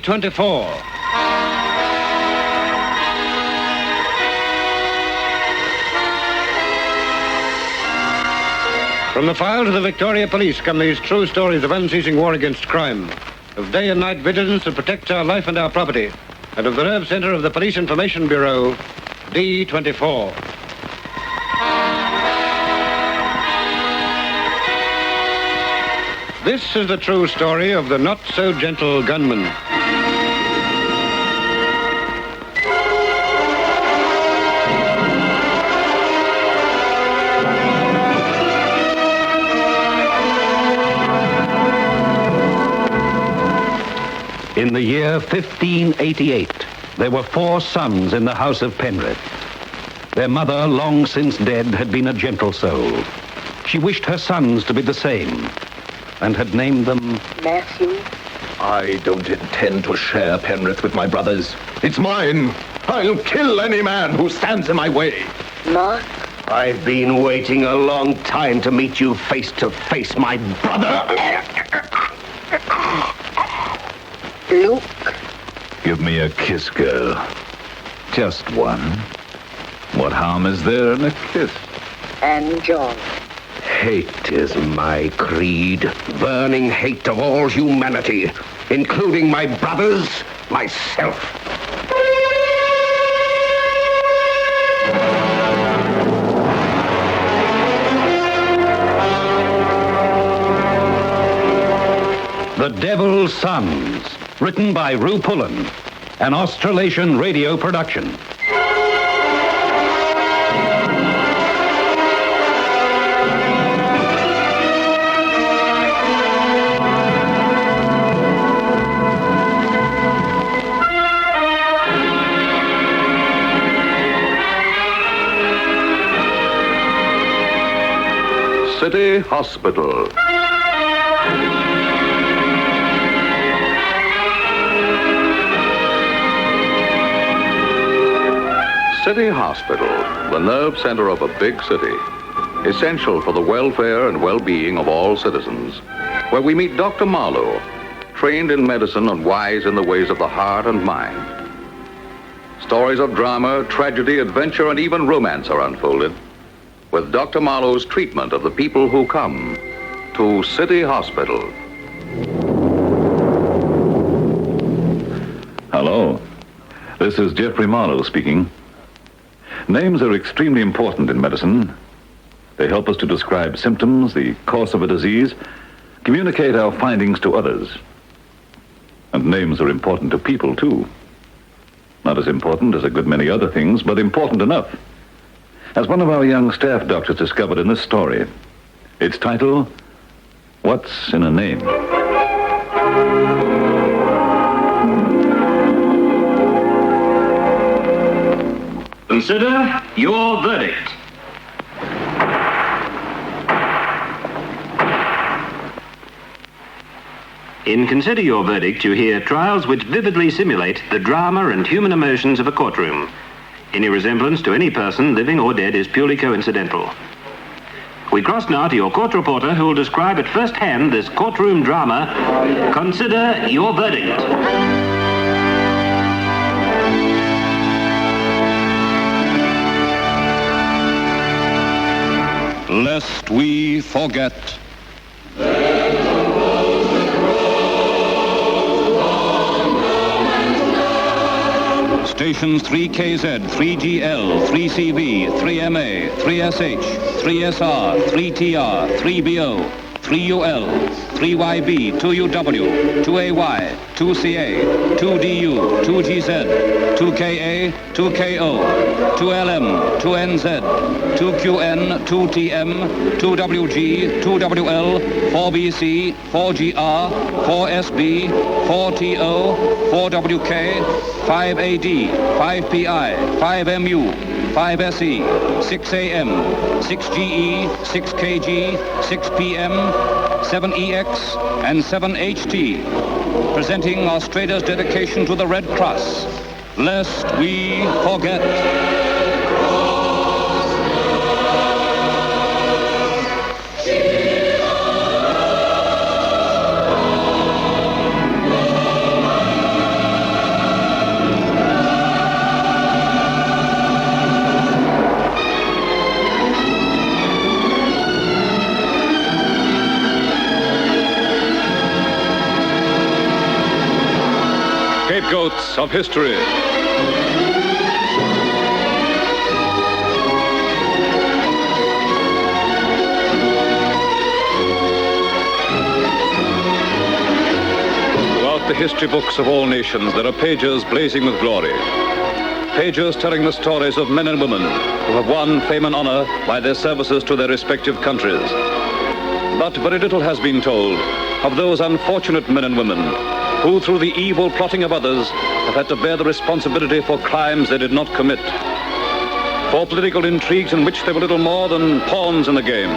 D24. From the files of the Victoria Police come these true stories of unceasing war against crime, of day and night vigilance that protects our life and our property, and of the nerve center of the Police Information Bureau, D24. This is the true story of the not-so-gentle gunman. In the year 1588, there were 4 sons in the house of Penrith. Their mother, long since dead, had been a gentle soul. She wished her sons to be the same, and had named them Matthew. I don't intend to share Penrith with my brothers. It's mine. I'll kill any man who stands in my way. Mark. I've been waiting a long time to meet you face to face, my brother. Luke. Give me a kiss, girl. Just one. What harm is there in a kiss? And John. Hate is my creed. Burning hate of all humanity, including my brothers, myself. The Devil's Sons, written by Rue Pullen, an Australasian radio production. City Hospital. City Hospital, the nerve center of a big city, essential for the welfare and well-being of all citizens, where we meet Dr. Marlowe, trained in medicine and wise in the ways of the heart and mind. Stories of drama, tragedy, adventure, and even romance are unfolded with Dr. Marlowe's treatment of the people who come to City Hospital. Hello, this is Jeffrey Marlowe speaking. Names are extremely important in medicine. They help us to describe symptoms, the course of a disease, communicate our findings to others. And names are important to people, too. Not as important as a good many other things, but important enough. As one of our young staff doctors discovered in this story, its title, What's in a Name? Consider your verdict. In Consider Your Verdict, you hear trials which vividly simulate the drama and human emotions of a courtroom. Any resemblance to any person, living or dead, is purely coincidental. We cross now to your court reporter, who will describe at first hand this courtroom drama. Consider your verdict. Lest we forget. Stations 3KZ, 3GL, 3CV, 3MA, 3SH, 3SR, 3TR, 3BO, 3UL, 3YB, 2UW, 2AY, 2CA, 2DU, 2GZ, 2KA, 2KO, 2LM, 2NZ, 2QN, 2TM, 2WG, 2WL, 4BC, 4GR, 4SB, 4TO, 4WK, 5AD, 5PI, 5MU, 5SE, 6AM, 6GE, 6KG, 6PM, 7EX, and 7HT, presenting Australia's dedication to the Red Cross, lest we forget. Scapegoats of History. Throughout the history books of all nations, there are pages blazing with glory. Pages telling the stories of men and women who have won fame and honor by their services to their respective countries. But very little has been told of those unfortunate men and women who, through the evil plotting of others, have had to bear the responsibility for crimes they did not commit, for political intrigues in which they were little more than pawns in the game.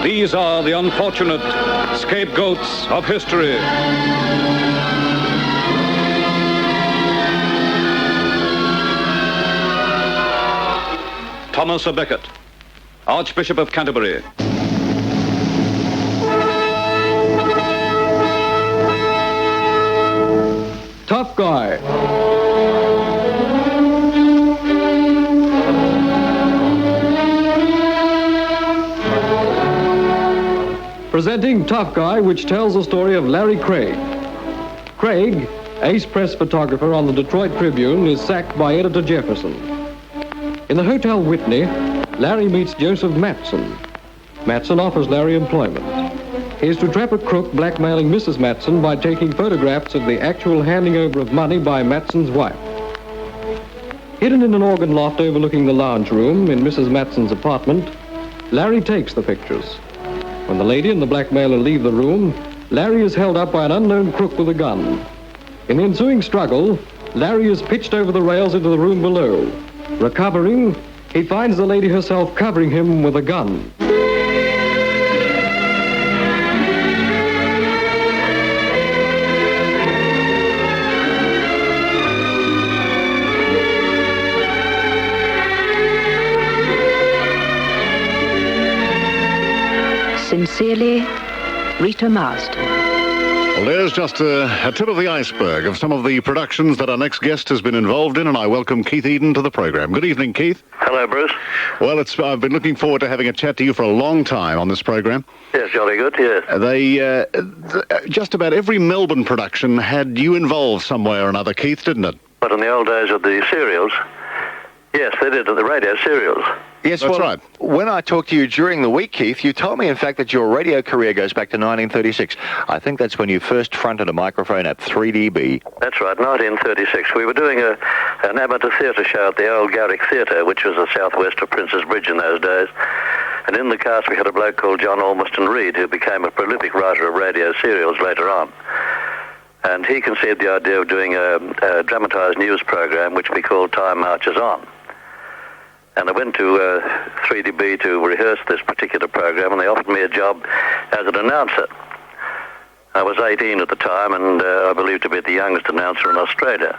These are the unfortunate scapegoats of history. Thomas à Becket, Archbishop of Canterbury. Tough guy. Presenting Tough Guy, which tells the story of Larry Craig. Craig, ace press photographer on the Detroit Tribune, is sacked by Editor Jefferson. In the Hotel Whitney, Larry meets Joseph Matson. Matson offers Larry employment. He is to trap a crook blackmailing Mrs. Matson by taking photographs of the actual handing over of money by Matson's wife. Hidden in an organ loft overlooking the lounge room in Mrs. Matson's apartment, Larry takes the pictures. When the lady and the blackmailer leave the room, Larry is held up by an unknown crook with a gun. In the ensuing struggle, Larry is pitched over the rails into the room below. Recovering, he finds the lady herself covering him with a gun. Sincerely, Rita Marsden. Well, there's just a tip of the iceberg of some of the productions that our next guest has been involved in, and I welcome Keith Eden to the program. Good evening, Keith. Hello, Bruce. Well, I've been looking forward to having a chat to you for a long time on this program. Yes, jolly good, yes. Just about every Melbourne production had you involved some way or another, Keith, didn't it? But in the old days of the serials, yes, they did, the radio serials. Yes, that's right. When I talked to you during the week, Keith, you told me, in fact, that your radio career goes back to 1936. I think that's when you first fronted a microphone at 3DB. That's right, 1936. We were doing an amateur theatre show at the old Garrick Theatre, which was the southwest of Prince's Bridge in those days. And in the cast we had a bloke called John Ormiston Reed, who became a prolific writer of radio serials later on. And he conceived the idea of doing a dramatised news program, which we called Time Marches On. And I went to 3DB to rehearse this particular program, and they offered me a job as an announcer. I was 18 at the time, and I believe to be the youngest announcer in Australia.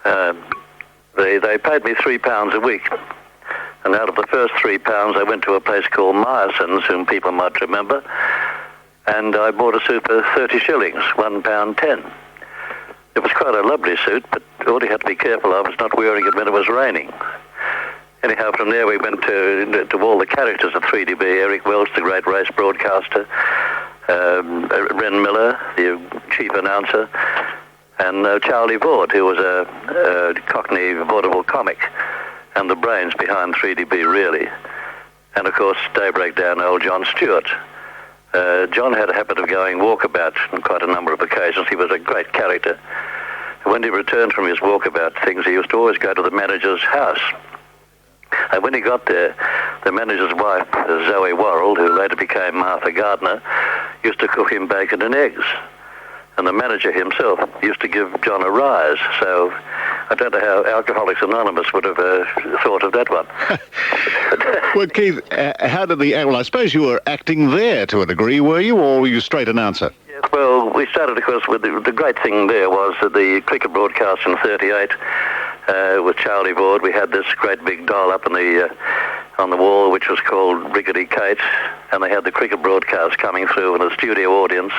They paid me £3 a week. And out of the first £3, I went to a place called Myerson's, whom people might remember, and I bought a suit for 30 shillings, £1.10. It was quite a lovely suit, but all you had to be careful of was not wearing it when it was raining. Anyhow, from there we went to all the characters of 3DB, Eric Welch, the great race broadcaster, Ren Miller, the chief announcer, and Charlie Vaught, who was a Cockney vaudeville comic, and the brains behind 3DB, really. And, of course, Daybreak Down, old John Stewart. John had a habit of going walkabout on quite a number of occasions. He was a great character. When he returned from his walkabout things, he used to always go to the manager's house. And when he got there, the manager's wife, Zoe Worrell, who later became Martha Gardner, used to cook him bacon and eggs. And the manager himself used to give John a rise. So I don't know how Alcoholics Anonymous would have thought of that one. Well, Keith, how did well, I suppose you were acting there to a degree, were you, or were you straight announcer? Yes, well, we started, of course, with the great thing there was the cricket broadcast in 38. With Charlie Vaught, we had this great big doll up on the wall, which was called Rickety Kate, and they had the cricket broadcast coming through in the studio audience.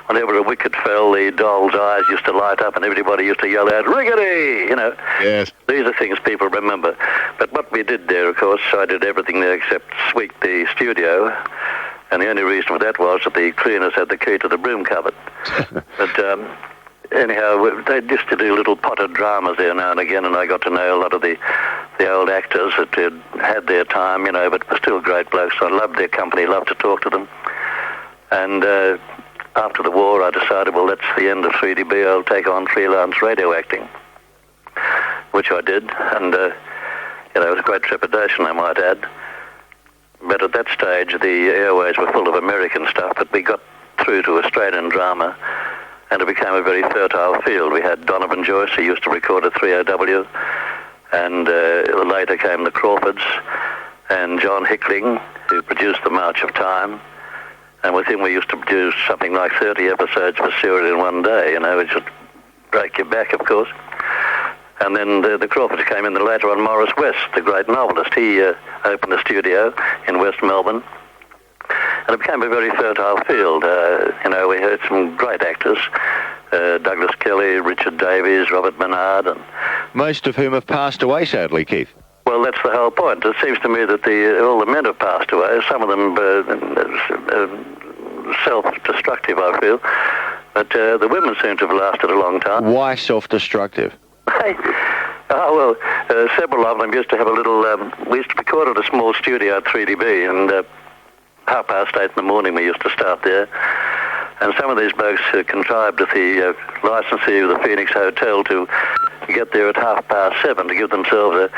Whenever a wicket fell, the doll's eyes used to light up, and everybody used to yell out, "Rickety!" You know. Yes. These are things people remember. But what we did there, of course, I did everything there except sweep the studio, and the only reason for that was that the cleaners had the key to the broom cupboard. But anyhow, they used to do little potted dramas there now and again, and I got to know a lot of the old actors that had their time, but were still great blokes. I loved their company, loved to talk to them. And after the war, I decided, well, that's the end of 3DB. I'll take on freelance radio acting, which I did. And, it was great trepidation, I might add. But at that stage, the airways were full of American stuff, but we got through to Australian drama, and it became a very fertile field. We had Donovan Joyce, who used to record at 3OW, and later came the Crawfords, and John Hickling, who produced The March of Time. And with him we used to produce something like 30 episodes for serial in one day, which would break your back, of course. And then the Crawfords came in later on. Morris West, the great novelist, he opened a studio in West Melbourne. And it became a very fertile field. We heard some great actors, Douglas Kelly, Richard Davies, Robert Bernard. And most of whom have passed away, sadly, Keith. Well, that's the whole point. It seems to me that all the men have passed away. Some of them self-destructive, I feel. But the women seem to have lasted a long time. Why self-destructive? Several of them used to have a little... we used to record at a small studio at 3DB, and 8:30 in the morning we used to start there. And some of these blokes contrived with the licensee of the Phoenix Hotel to get there at 7:30 to give themselves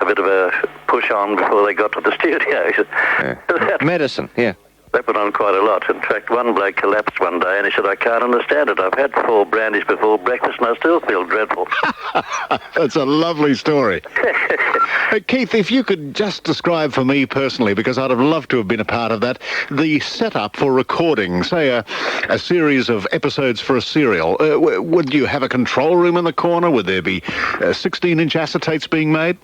a bit of a push on before they got to the studio. Yeah. Medicine, yeah. That went on quite a lot. In fact, one bloke collapsed one day and he said, I can't understand it. I've had 4 brandies before breakfast and I still feel dreadful. That's a lovely story. Keith, if you could just describe for me personally, because I'd have loved to have been a part of that, the setup for recording, say, a series of episodes for a serial. Would you have a control room in the corner? Would there be 16-inch acetates being made?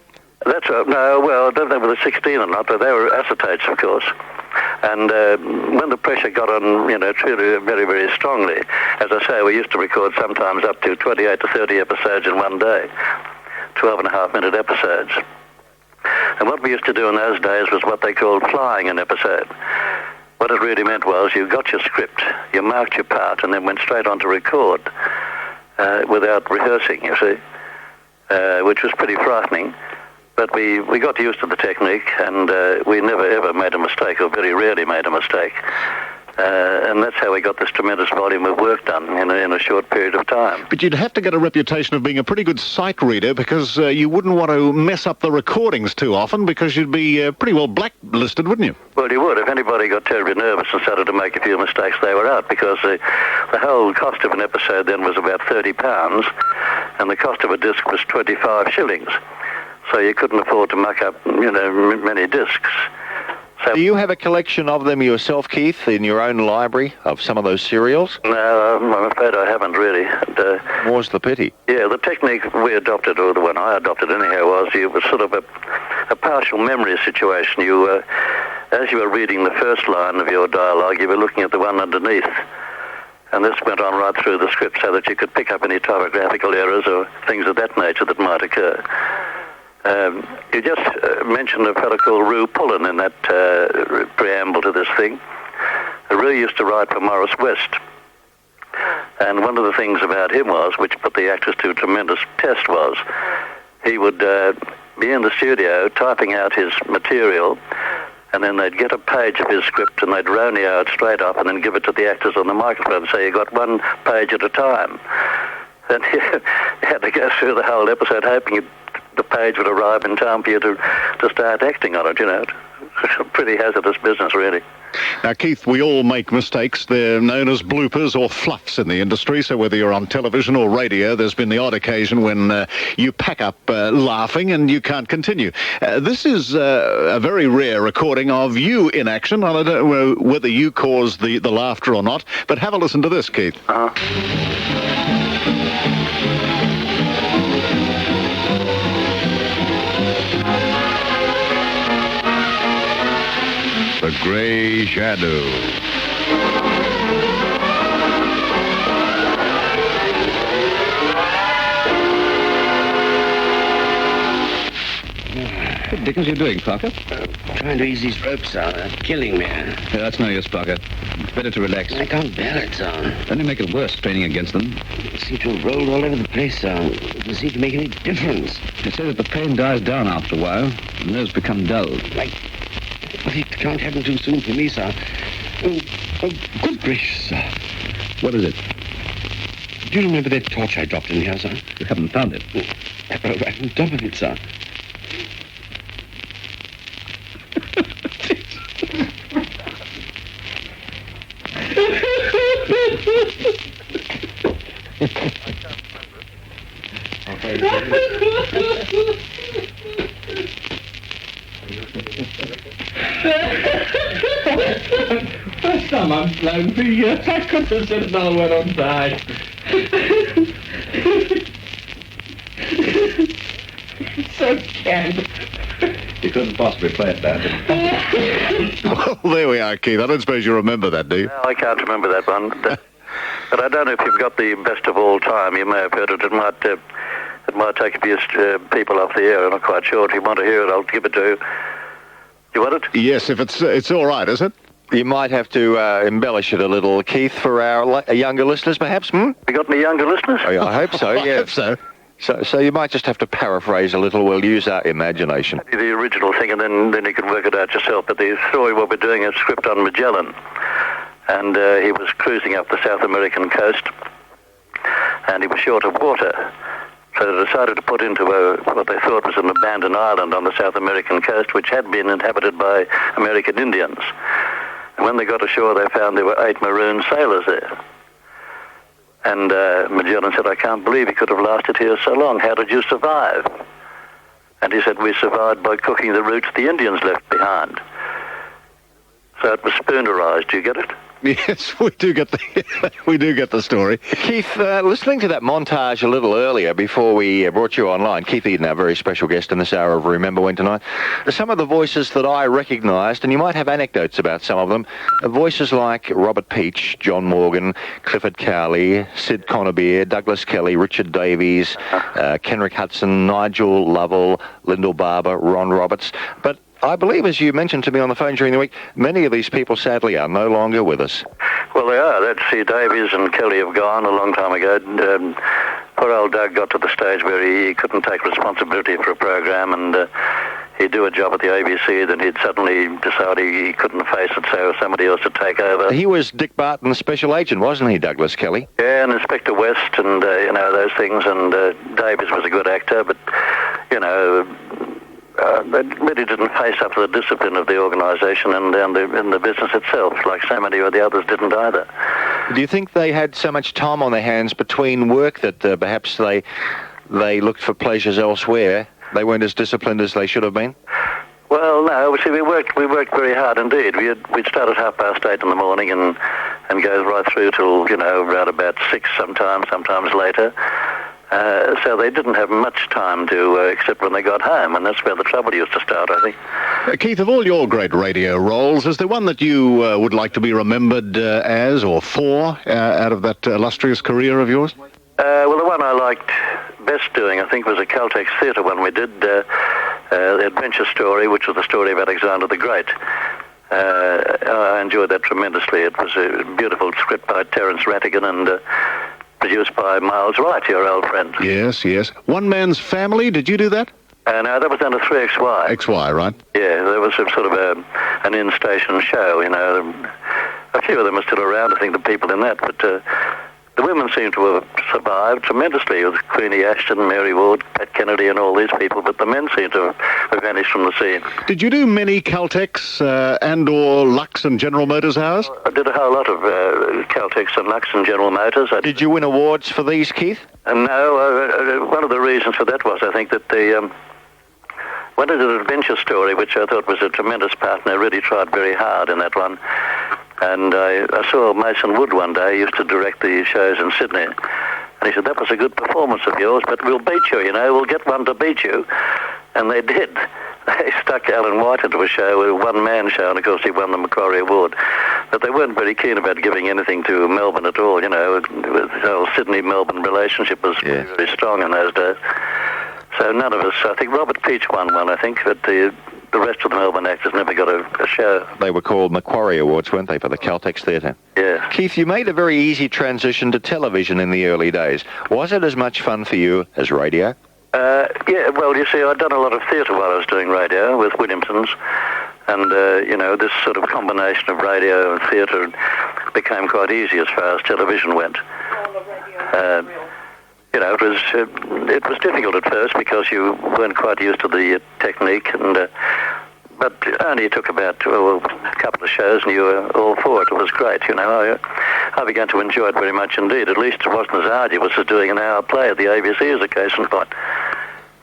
That's right. No, well, I don't know whether 16 or not, but they were acetates, of course. And when the pressure got on, truly very, very strongly, as I say, we used to record sometimes up to 28 to 30 episodes in one day, 12.5-minute episodes. And what we used to do in those days was what they called flying an episode. What it really meant was you got your script, you marked your part, and then went straight on to record without rehearsing, you see, which was pretty frightening. But we got used to the technique, and we never ever made a mistake, or very rarely made a mistake. And that's how we got this tremendous volume of work done in a short period of time. But you'd have to get a reputation of being a pretty good sight reader, because you wouldn't want to mess up the recordings too often, because you'd be pretty well blacklisted, wouldn't you? Well, you would. If anybody got terribly nervous and started to make a few mistakes, they were out, because the whole cost of an episode then was about £30, and the cost of a disc was 25 shillings. So you couldn't afford to muck up, many discs. So, do you have a collection of them yourself, Keith, in your own library of some of those serials? No, I'm afraid I haven't really. More's the pity. Yeah, the technique we adopted, or the one I adopted anyhow, was it was sort of a partial memory situation. You, as you were reading the first line of your dialogue, you were looking at the one underneath. And this went on right through the script so that you could pick up any typographical errors or things of that nature that might occur. You just mentioned a fellow called Roo Pullen in that preamble to this thing. Roo used to write for Morris West. And one of the things about him was, which put the actors to a tremendous test, was he would be in the studio typing out his material, and then they'd get a page of his script and they'd roneo it straight up and then give it to the actors on the microphone. So you got one page at a time. And you had to go through the whole episode hoping the page would arrive in time for you to start acting on it, It's a pretty hazardous business, really. Now, Keith, we all make mistakes. They're known as bloopers or fluffs in the industry, so whether you're on television or radio, there's been the odd occasion when you pack up laughing and you can't continue. This is a very rare recording of you in action, and I don't know whether you caused the laughter or not, but have a listen to this, Keith. The Grey Shadow. What the dickens are you doing, Parker? trying to ease these ropes, sir. They're killing me. Yeah, that's no use, Parker. It's better to relax. I can't bear it, sir. Only make it worse, training against them. They seem to have rolled all over the place, sir. It doesn't seem to make any difference. They say that the pain dies down after a while, and the nerves become dull. But it can't happen too soon for me, sir. Oh, good gracious, sir. What is it? Do you remember that torch I dropped in here, sir? You haven't found it. Right on top of it, sir. Someone's blown for years. I could have said no one on side. So candid. You couldn't possibly play it bad. Well, there we are, Keith. I don't suppose you remember that, do you? No, I can't remember that one. But I don't know if you've got the best of all time. You may have heard it. It might take a few people off the air. I'm not quite sure. If you want to hear it, I'll give it to you. You want it? Yes, if it's all right, is it? You might have to embellish it a little, Keith, for our younger listeners, perhaps. You got any younger listeners? Oh, yeah, I hope so. Yeah. I hope so. So you might just have to paraphrase a little. We'll use our imagination. The original thing, and then you can work it out yourself. But the story, what we're doing, is script on Magellan. And he was cruising up the South American coast, and he was short of water. So they decided to put into what they thought was an abandoned island on the South American coast, which had been inhabited by American Indians. And when they got ashore, they found there were 8 maroon sailors there. And Magellan said, I can't believe he could have lasted here so long. How did you survive? And he said, we survived by cooking the roots the Indians left behind. So it was spoonerized. Do you get it? Yes, we do get the story. Keith, listening to that montage a little earlier before we brought you online, Keith Eden, our very special guest in this hour of Remember When tonight, some of the voices that I recognised, and you might have anecdotes about some of them, voices like Robert Peach, John Morgan, Clifford Cowley, Sid Connerbeer, Douglas Kelly, Richard Davies, Kenrick Hudson, Nigel Lovell, Lyndall Barber, Ron Roberts. But I believe, as you mentioned to me on the phone during the week, many of these people, sadly, are no longer with us. Well, they are. That's Davies and Kelly have gone a long time ago. Poor old Doug got to the stage where he couldn't take responsibility for a program, and he'd do a job at the ABC, then he'd suddenly decide he couldn't face it, so somebody else would take over. He was Dick Barton's special agent, wasn't he, Douglas Kelly? Yeah, and Inspector West and, those things, and Davies was a good actor, but, they really didn't face up to the discipline of the organisation and in the business itself, like so many of the others didn't either. Do you think they had so much time on their hands between work that perhaps they looked for pleasures elsewhere? They weren't as disciplined as they should have been? Well, no. See, we worked very hard indeed. We'd start at 8:30 in the morning and go right through till around about 6 sometimes later. So they didn't have much time to, except when they got home, and that's where the trouble used to start, I think. Keith, of all your great radio roles, is there one that you would like to be remembered as or for out of that illustrious career of yours? Well, the one I liked best doing, I think, was a Caltex Theatre one we did, the Adventure Story, which was the story of Alexander the Great. I enjoyed that tremendously. It was a beautiful script by Terence Rattigan and produced by Miles Wright, your old friend. Yes. One Man's Family, did you do that? No, that was under 3XY. XY, right? Yeah, there was sort of an in-station show, A few of them are still around, I think, the people in that, but the women seem to have survived tremendously with Queenie Ashton, Mary Ward, Pat Kennedy and all these people, but the men seem to have vanished from the scene. Did you do many Caltex and or Lux and General Motors hours? I did a whole lot of Caltex and Lux and General Motors. Did you win awards for these, Keith? No, one of the reasons for that was, I think, that when I did an Adventure Story, which I thought was a tremendous part, and I really tried very hard in that one. And I saw Mason Wood one day. He used to direct the shows in Sydney. And he said, that was a good performance of yours, but we'll beat you, We'll get one to beat you. And they did. They stuck Alan White into a show, a one-man show, and of course he won the Macquarie Award. But they weren't very keen about giving anything to Melbourne at all, The whole Sydney-Melbourne relationship was very strong in those days. So none of us, I think Robert Peach won one, I think, but the rest of the Melbourne actors never got a show. They were called Macquarie Awards, weren't they, for the Caltex Theatre? Yeah. Keith, you made a very easy transition to television in the early days. Was it as much fun for you as radio? Yeah, well, you see, I'd done a lot of theatre while I was doing radio with Williamson's, and, this sort of combination of radio and theatre became quite easy as far as television went. It was difficult at first because you weren't quite used to the technique, but only it took about a couple of shows and you were all for it. It was great, I began to enjoy it very much indeed. At least it wasn't as arduous as doing an hour play at the ABC as a case in point.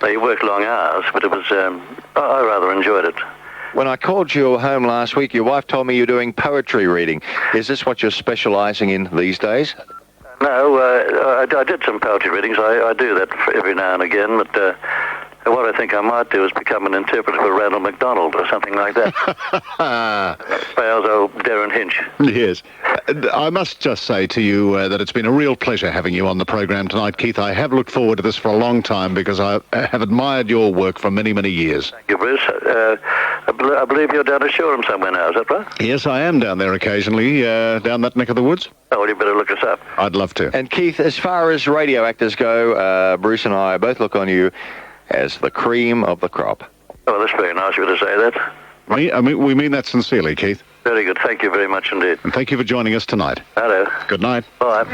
They worked long hours, but it was, I rather enjoyed it. When I called you home last week, your wife told me you're doing poetry reading. Is this what you're specialising in these days? No, I did some poetry readings. I do that every now and again, but what I think I might do is become an interpreter for Randall MacDonald or something like that. Spells old Darren Hinch. Yes. I must just say to you that it's been a real pleasure having you on the program tonight, Keith. I have looked forward to this for a long time because I have admired your work for many, many years. Thank you, Bruce. I believe you're down to Shoreham somewhere now, is that right? Yes, I am down there occasionally, down that neck of the woods. Oh, well, you better look us up. I'd love to. And Keith, as far as radio actors go, Bruce and I both look on you as the cream of the crop. Oh, that's very nice of you to say that. We mean that sincerely, Keith. Very good. Thank you very much indeed. And thank you for joining us tonight. Hello. Good night. Bye.